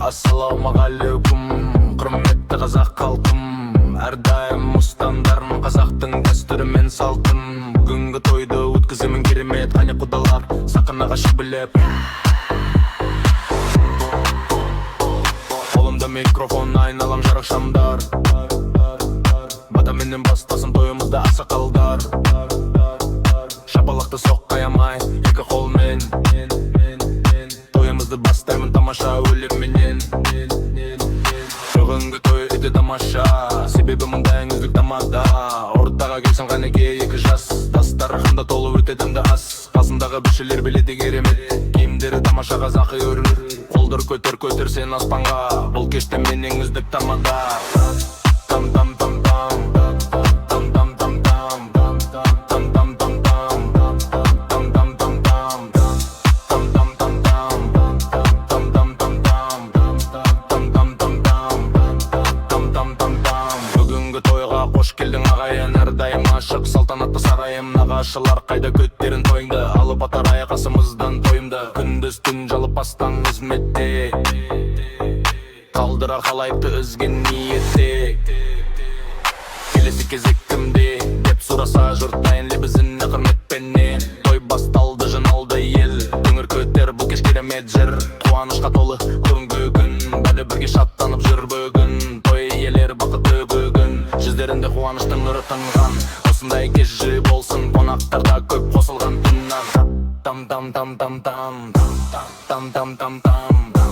Ассалаумағалейкум, құрметті қазақ халқым. Әрдайым ұстандарым қазақтың дәстүрі мен салтын. Бүгінгі тойды өткіземін керемет, қане құдалар сақынаға шық білеп. Қолымда микрофон, айналам жарық шамдар. Батаменен бастасын тойымызда ақсақалдар. Шапалақты соқ қаямай, екі қолмен тойымызды бастаймын тамаша өлеңменен. Бүгінгі той өте тамаша, себебі мұнда ең үздік тамада. Ортаға келсең қанеке екі жас, дастарханда толы өте дәмді ас. Қасындағы біршілер біледі керемет, киімдері тамаша қазақы көрінер. Қолдар көтер сен аспанға, бұл кеште мен ең үздік тамада. Қош келдің ағайын, әрдайым ашық салтанатты сарайым. Нағашылар қайда көттерін тойыңды, алып атар қасымыздан тойымды. Күндіз түн жалып бастан қызметте, қалдыра қалайыпты үзген ниетте. Келесі кезек кімде деп сұраса, жұрттайын лебізіне құрметпенен. Той басталды, жиналды ел, көңіл көтер бұл кеш керемет жыр. Қуанышқа толы күнгі күн, бәрі бірге шаттанып жүр бүгін. Той иелері бақытты бүгін, жүздерінде қуаныштың нұры тынған. Осындай кеші болсын, қонақтарда көп қосылған түн. Там там там там там там там там там там.